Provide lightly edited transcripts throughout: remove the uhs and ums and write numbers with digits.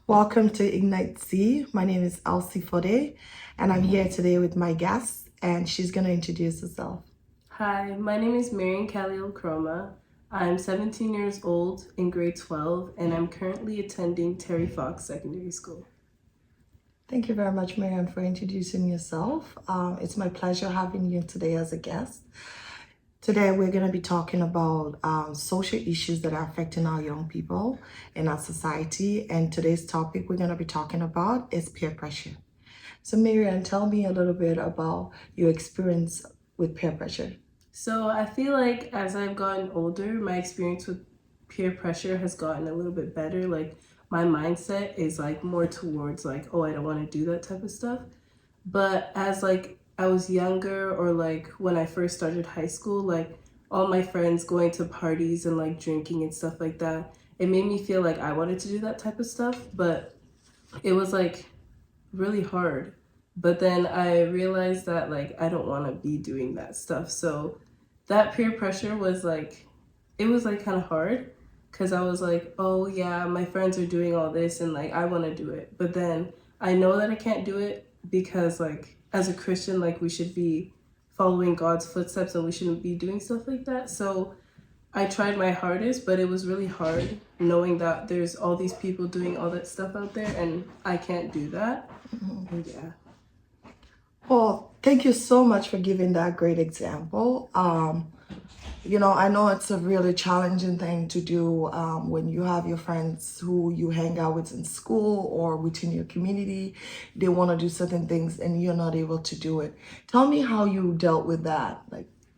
Welcome to Ignite C. My name is Elsie Fode, and I'm here today with my guest, and she's going to introduce herself. Hi, my name is Marian Khalil Chroma. I'm 17 years old in grade 12, and I'm currently attending Terry Fox Secondary School. Thank you very much, Marian, for introducing yourself. It's my pleasure having you today as a guest. Today, we're going to be talking about social issues that are affecting our young people in our society. And today's topic we're going to be talking about is peer pressure. So, Marian, tell me a little bit about your experience with peer pressure. So I feel like as I've gotten older, my experience with peer pressure has gotten a little bit better. Like my mindset is like more towards like, oh, I don't want to do that type of stuff. But as like I was younger or like when I first started high school, like all my friends going to parties and like drinking and stuff like that, it made me feel like I wanted to do that type of stuff, but it was like really hard. But then I realized that like I don't want to be doing that stuff. So that peer pressure was like, it was like kind of hard because I was like, oh yeah, my friends are doing all this and like I want to do it. But then I know that I can't do it because like as a Christian, like we should be following God's footsteps and we shouldn't be doing stuff like that. So I tried my hardest, but it was really hard knowing that there's all these people doing all that stuff out there and I can't do that. And yeah. Well, thank you so much for giving that great example. I know it's a really challenging thing to do when you have your friends who you hang out with in school or within your community. They want to do certain things and you're not able to do it. Tell me how you dealt with that.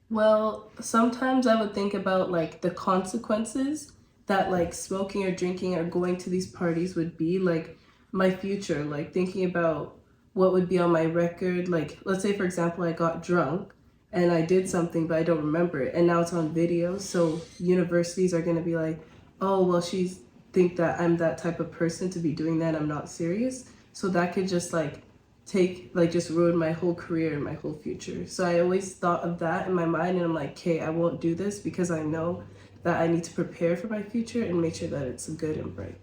Well, sometimes I would think about like the consequences that like smoking or drinking or going to these parties would be, like my future, like thinking about what would be on my record. Like, let's say, for example, I got drunk and I did something, but I don't remember it, and now it's on video. So universities are going to be like, oh, well, she's think that I'm that type of person to be doing that. I'm not serious. So that could just like just ruin my whole career and my whole future. So I always thought of that in my mind and I'm like, okay, I won't do this because I know that I need to prepare for my future and make sure that it's good and bright.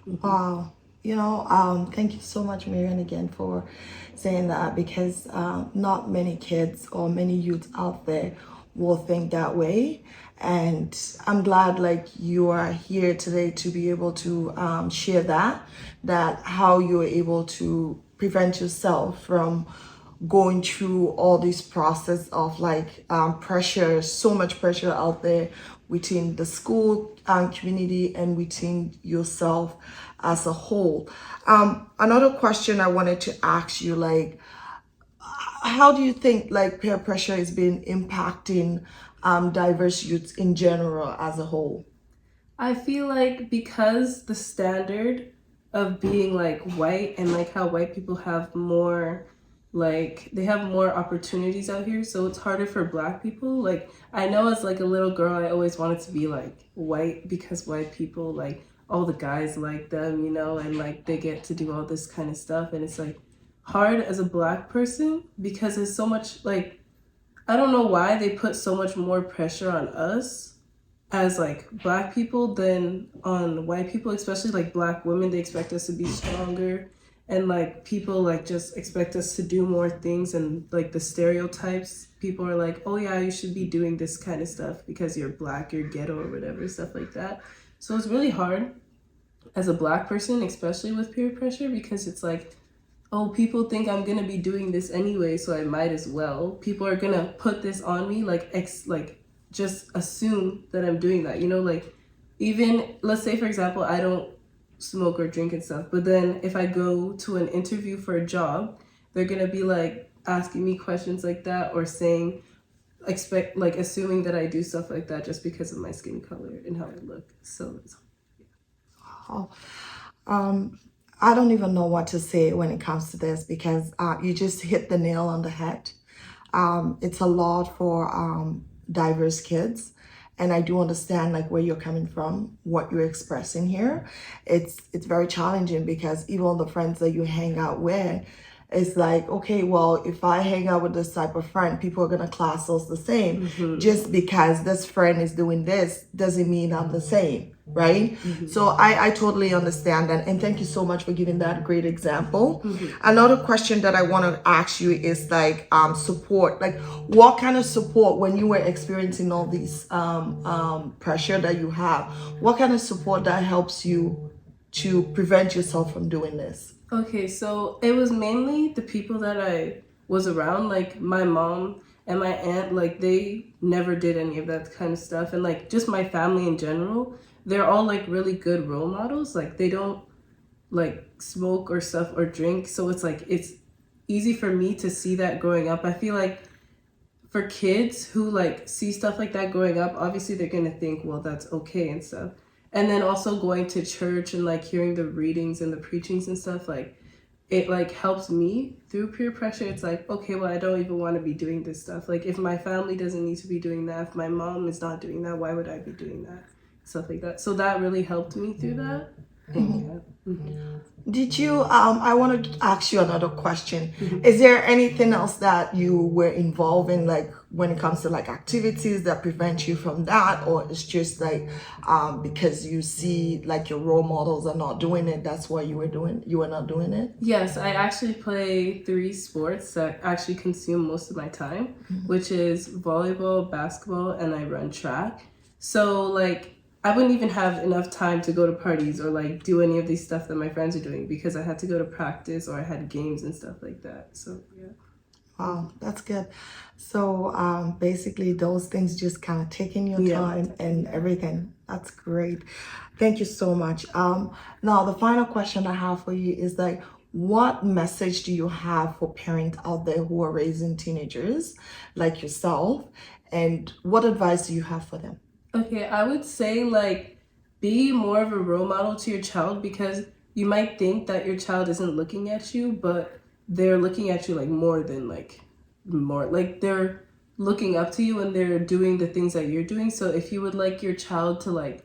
Wow. Thank you so much, Marian, again for saying that because not many kids or many youths out there will think that way. And I'm glad like you are here today to be able to share that how you're able to prevent yourself from going through all this process of like pressure, so much pressure out there within the school community and within yourself as a whole. Another question I wanted to ask you, like, how do you think like peer pressure has been impacting diverse youths in general as a whole? I feel like because the standard of being like white and like how white people have more, like they have more opportunities out here, so it's harder for black people. Like I know as like a little girl I always wanted to be like white because white people like all the guys like them, and like they get to do all this kind of stuff, and it's like hard as a black person because it's so much like I don't know why they put so much more pressure on us as like black people than on white people, especially like black women. They expect us to be stronger, and like people like just expect us to do more things, and like the stereotypes, people are like, oh yeah, you should be doing this kind of stuff because you're black, you're ghetto or whatever, stuff like that. So it's really hard as a black person, especially with peer pressure, because it's like, oh, people think I'm gonna be doing this anyway, so I might as well. People are gonna put this on me, like just assume that I'm doing that. Like even let's say for example, I don't smoke or drink and stuff, but then if I go to an interview for a job, they're gonna be like asking me questions like that or saying assuming that I do stuff like that just because of my skin color and how I look. So it's Oh, I don't even know what to say when it comes to this because you just hit the nail on the head. It's a lot for diverse kids, and I do understand like where you're coming from, what you're expressing here. It's very challenging because even the friends that you hang out with, it's like, okay, well, if I hang out with this type of friend, people are gonna class us the same. Just because this friend is doing this doesn't mean I'm the same. right? So I totally understand that, and thank you so much for giving that great example. Another question that I want to ask you is like support. Like, what kind of support when you were experiencing all these pressure that you have? What kind of support that helps you to prevent yourself from doing this? Okay, so it was mainly the people that I was around, like my mom and my aunt, like they never did any of that kind of stuff. And like just my family in general, they're all like really good role models. Like they don't like smoke or stuff or drink. So it's like it's easy for me to see that growing up. I feel like for kids who like see stuff like that growing up, obviously they're gonna think, well, that's okay and stuff. And then also going to church and like hearing the readings and the preachings and stuff, like it like helps me through peer pressure. It's like, okay, well, I don't even want to be doing this stuff. Like if my family doesn't need to be doing that, if my mom is not doing that, why would I be doing that? Stuff like that. So that really helped me through that. And yeah. Did you, I want to ask you another question. Is there anything else that you were involved in, like when it comes to like activities that prevent you from that? Or it's just like, because you see like your role models are not doing it, that's why you were not doing it? Yes, I actually play 3 sports that actually consume most of my time, which is volleyball, basketball, and I run track. So like I wouldn't even have enough time to go to parties or like do any of these stuff that my friends are doing because I had to go to practice or I had games and stuff like that. So yeah. Wow, that's good. So basically those things just kind of taking your time and everything. That's great. Thank you so much. Now the final question I have for you is like, what message do you have for parents out there who are raising teenagers like yourself? And what advice do you have for them? Okay, I would say like be more of a role model to your child because you might think that your child isn't looking at you, but they're looking at you like more than like more like they're looking up to you and they're doing the things that you're doing. So if you would like your child to like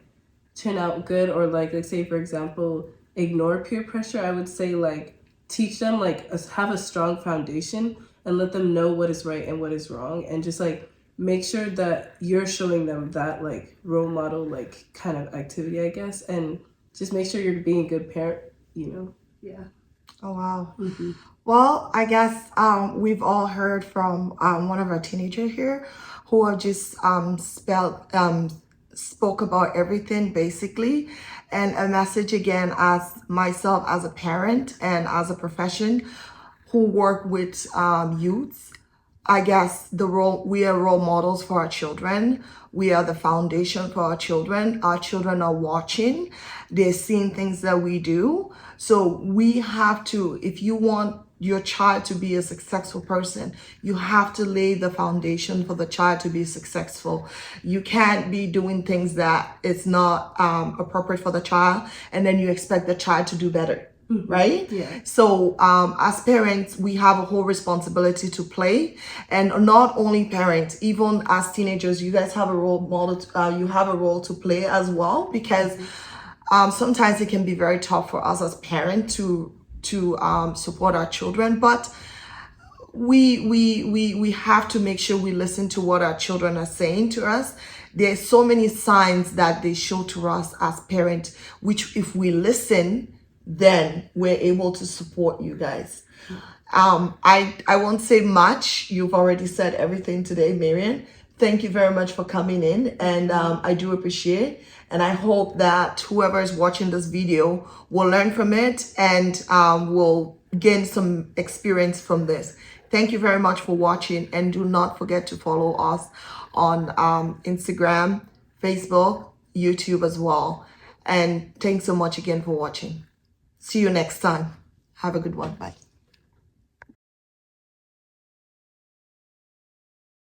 turn out good or like let's say for example ignore peer pressure, I would say like teach them like have a strong foundation and let them know what is right and what is wrong and just like make sure that you're showing them that like role model like kind of activity, I guess, and just make sure you're being a good parent, you know. Yeah. Oh, wow. Well, I guess we've all heard from one of our teenagers here who have just spoke about everything basically. And a message again, as myself as a parent and as a profession who work with youths. I guess we are role models for our children. We are the foundation for our children. Our children are watching. They're seeing things that we do. So we have to, if you want your child to be a successful person, you have to lay the foundation for the child to be successful. You can't be doing things that is not appropriate for the child and then you expect the child to do better. Right? Yeah. So as parents, we have a whole responsibility to play, and not only parents, even as teenagers, you guys have a role model. You have a role to play as well, because sometimes it can be very tough for us as parents to support our children, but we have to make sure we listen to what our children are saying to us. There's so many signs that they show to us as parents, which if we listen, then we're able to support you guys. I won't say much. You've already said everything today, Marian. Thank you very much for coming in, and I do appreciate. And I hope that whoever is watching this video will learn from it and will gain some experience from this. Thank you very much for watching, and do not forget to follow us on Instagram, Facebook, YouTube as well. And thanks so much again for watching. See you next time. Have a good one. Bye.